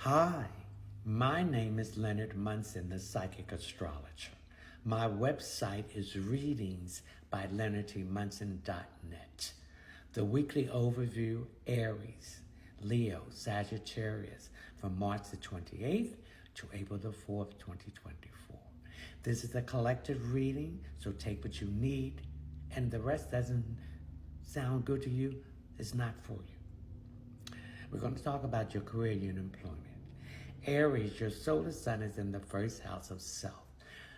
Hi, my name is Leonard Munson, the Psychic Astrologer. My website is readingsbyleonardmunson.net. The weekly overview, Aries, Leo, Sagittarius, from March the 28th to April the 4th, 2024. This is a collective reading, so take what you need, and the rest doesn't sound good to you, it's not for you. We're going to talk about your career and your employment. Aries, your solar sun is in the first house of self.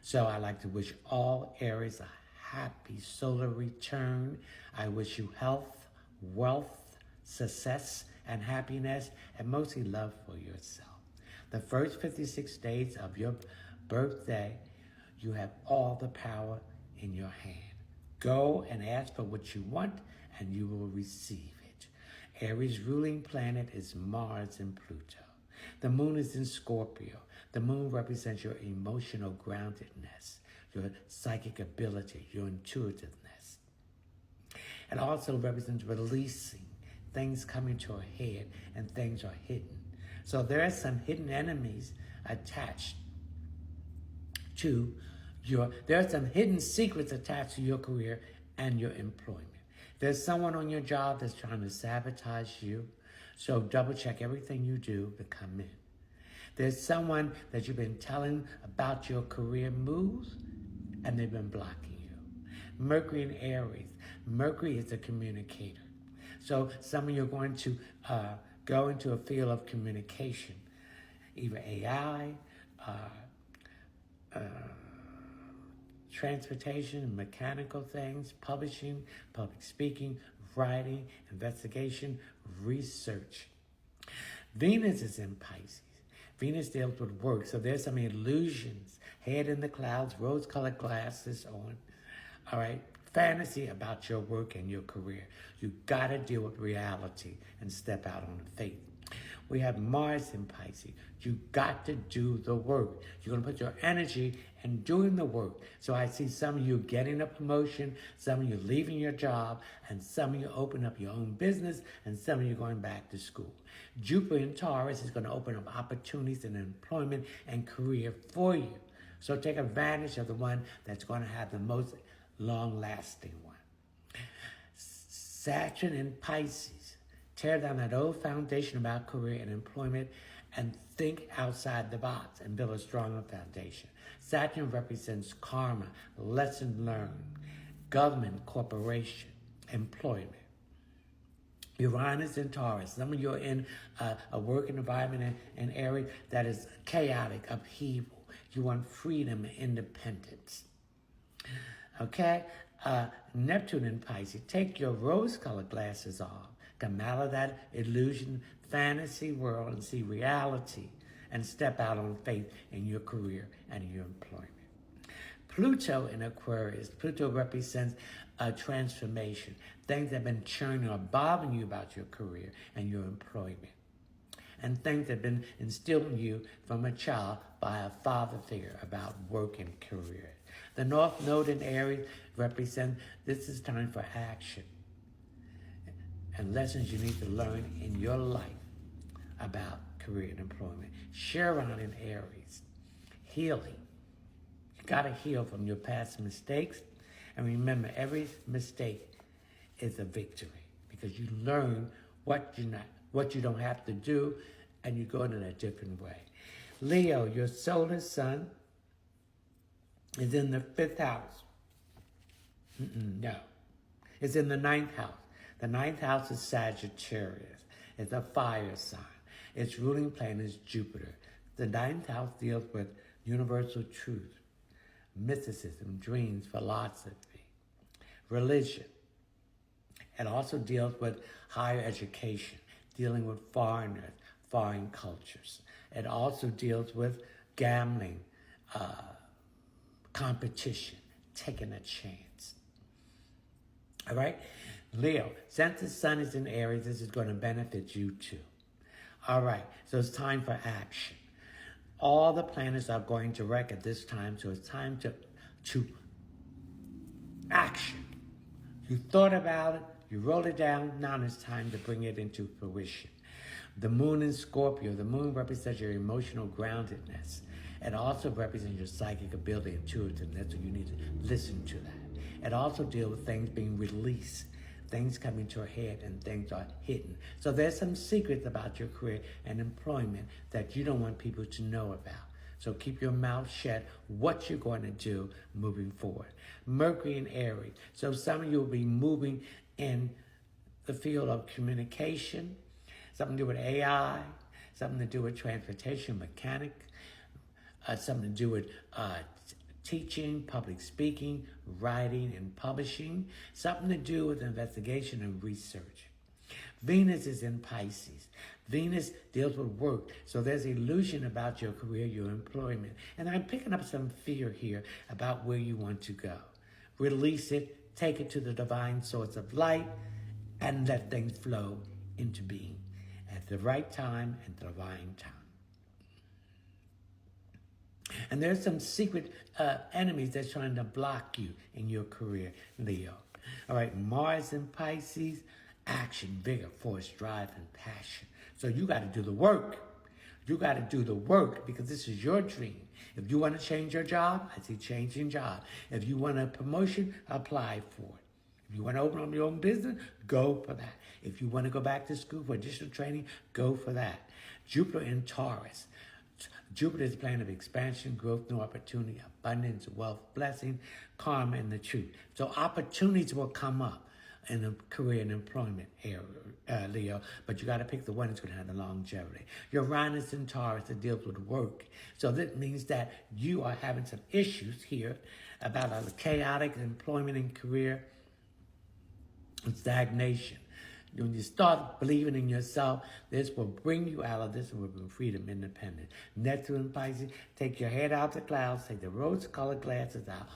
So I like to wish all Aries a happy solar return. I wish you health, wealth, success, and happiness, and mostly love for yourself. The first 56 days of your birthday, you have all the power in your hand. Go and ask for what you want, and you will receive it. Aries' ruling planet is Mars and Pluto. The moon is in Scorpio. The moon represents your emotional groundedness, your psychic ability, your intuitiveness. It also represents releasing, things coming to a head, and things are hidden. So there are some hidden enemies attached to there are some hidden secrets attached to your career and your employment. There's someone on your job that's trying to sabotage you, so double check everything you do to come in. There's someone that you've been telling about your career moves, and they've been blocking you. Mercury in Aries. Mercury is a communicator. So some of you are going to go into a field of communication, either AI, transportation, mechanical things, publishing, public speaking, writing, investigation, research. Venus is in Pisces. Venus deals with work, so there's some illusions, head in the clouds, rose-colored glasses on, all right? Fantasy about your work and your career. You gotta deal with reality and step out on faith. We have Mars in Pisces. You got to do the work. You're going to put your energy in doing the work. So I see some of you getting a promotion, some of you leaving your job, and some of you open up your own business, and some of you going back to school. Jupiter in Taurus is going to open up opportunities in employment and career for you. So take advantage of the one that's going to have the most long-lasting one. Saturn in Pisces. Tear down that old foundation about career and employment and think outside the box and build a stronger foundation. Saturn represents karma, lesson learned, government, corporation, employment. Uranus in Taurus. Some of you are in a working environment in an area that is chaotic, upheaval. You want freedom and independence. Okay? Neptune in Pisces. Take your rose-colored glasses off. Come out of that illusion, fantasy world and see reality and step out on faith in your career and in your employment. Pluto in Aquarius. Pluto represents a transformation. Things that have been churning or bothering you about your career and your employment. And things that have been instilled in you from a child by a father figure about work and career. The North Node in Aries represents this is time for action and lessons you need to learn in your life about career and employment. Chiron in Aries, healing. You got to heal from your past mistakes. And remember, every mistake is a victory because you learn what you don't have to do, and you go in a different way. Leo, your solar sun is in the 5th house. No, it's in the 9th house. The 9th house is Sagittarius. It's a fire sign. Its ruling planet is Jupiter. The 9th house deals with universal truth, mysticism, dreams, philosophy, religion. It also deals with higher education, dealing with foreigners, foreign cultures. It also deals with gambling, competition, taking a chance. All right? Leo, since the sun is in Aries, this is going to benefit you too. All right, so it's time for action. All the planets are going direct at this time, so it's time to action. You thought about it, you wrote it down, now it's time to bring it into fruition. The moon in Scorpio, the moon represents your emotional groundedness. It also represents your psychic ability, intuitiveness, so you need to listen to that. It also deals with things being released, things coming to a head, and things are hidden. So there's some secrets about your career and employment that you don't want people to know about. So keep your mouth shut what you're going to do moving forward. Mercury in Aries. So some of you will be moving in the field of communication, something to do with AI, something to do with transportation, mechanic, something to do with teaching, public speaking, writing, and publishing, something to do with investigation and research. Venus is in Pisces. Venus deals with work. So there's illusion about your career, your employment. And I'm picking up some fear here about where you want to go. Release it, take it to the divine source of light, and let things flow into being at the right time and the divine time. And there's some secret enemies that's trying to block you in your career, Leo. All right, Mars in Pisces, action, vigor, force, drive, and passion. So you got to do the work. You got to do the work because this is your dream. If you want to change your job, I say changing job. If you want a promotion, apply for it. If you want to open up your own business, go for that. If you want to go back to school for additional training, go for that. Jupiter in Taurus. Jupiter is the planet of expansion, growth, new opportunity, abundance, wealth, blessing, karma, and the truth. So opportunities will come up in a career and employment area, Leo, but you got to pick the one that's going to have the longevity. Uranus in Taurus, that deals with work. So that means that you are having some issues here about a chaotic employment and career and stagnation. When you start believing in yourself, this will bring you out of this and will bring freedom, independence. Neptune and Pisces, take your head out the clouds, take the rose-colored glasses out,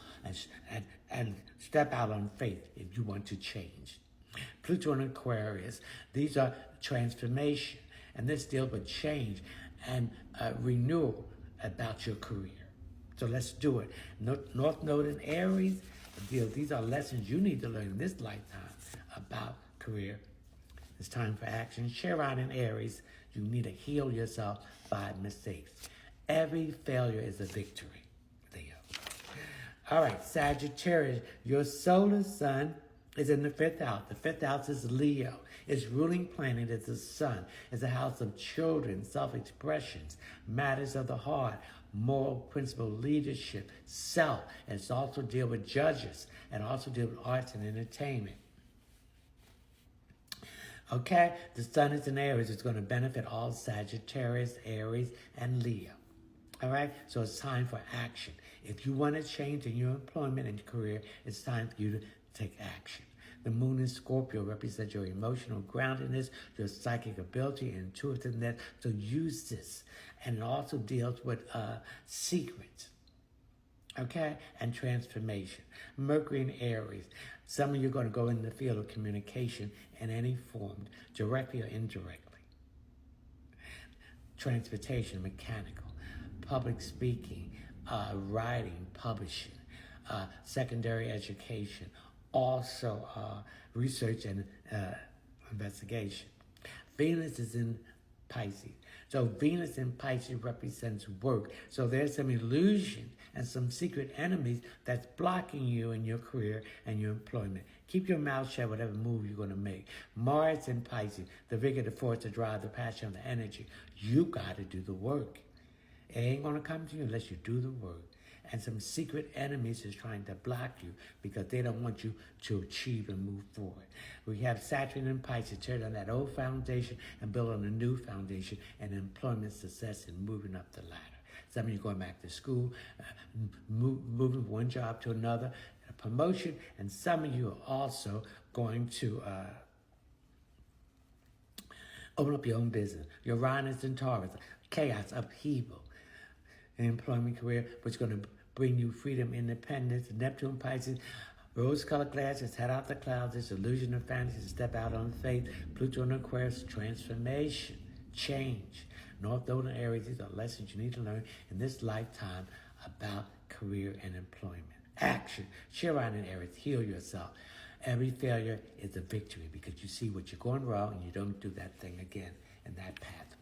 and step out on faith if you want to change. Pluto and Aquarius, these are transformation, and this deals with change and renewal about your career. So let's do it. North Node in Aries, these are lessons you need to learn in this lifetime about career. It's time for action. Chiron in Aries, you need to heal yourself by mistakes. Every failure is a victory, Leo. All right, Sagittarius, your solar sun is in the 5th house. The 5th house is Leo. Its ruling planet is the sun. It's a house of children, self-expressions, matters of the heart, moral principle, leadership, self. And it's also deal with judges and also deal with arts and entertainment. Okay, the sun is in Aries. It's going to benefit all Sagittarius, Aries, and Leo. All right, so it's time for action. If you want to change in your employment and career, it's time for you to take action. The moon in Scorpio represents your emotional groundedness, your psychic ability, and intuitiveness. So use this. And it also deals with secrets. Okay, and transformation. Mercury in Aries. Some of you are going to go in the field of communication in any form, directly or indirectly. Transportation, mechanical, public speaking, writing, publishing, secondary education, also research and investigation. Venus is in Pisces. So Venus in Pisces represents work. So there's some illusion and some secret enemies that's blocking you in your career and your employment. Keep your mouth shut whatever move you're going to make. Mars in Pisces, the vigor, the force, the drive, the passion, the energy. You got to do the work. It ain't going to come to you unless you do the work. And some secret enemies is trying to block you because they don't want you to achieve and move forward. We have Saturn and Pisces tear down that old foundation and build on a new foundation and employment success and moving up the ladder. Some of you going back to school, moving from one job to another, a promotion, and some of you are also going to open up your own business. Uranus and Taurus, chaos, upheaval. An employment career, which is going to bring you freedom, independence. Neptune, Pisces, rose-colored glasses, head out the clouds, this illusion of fantasy, step out on faith. Pluto and Aquarius, transformation, change. North Node and Aries, these are lessons you need to learn in this lifetime about career and employment. Action. Chiron and Aries, heal yourself. Every failure is a victory because you see what you're going wrong and you don't do that thing again. in that path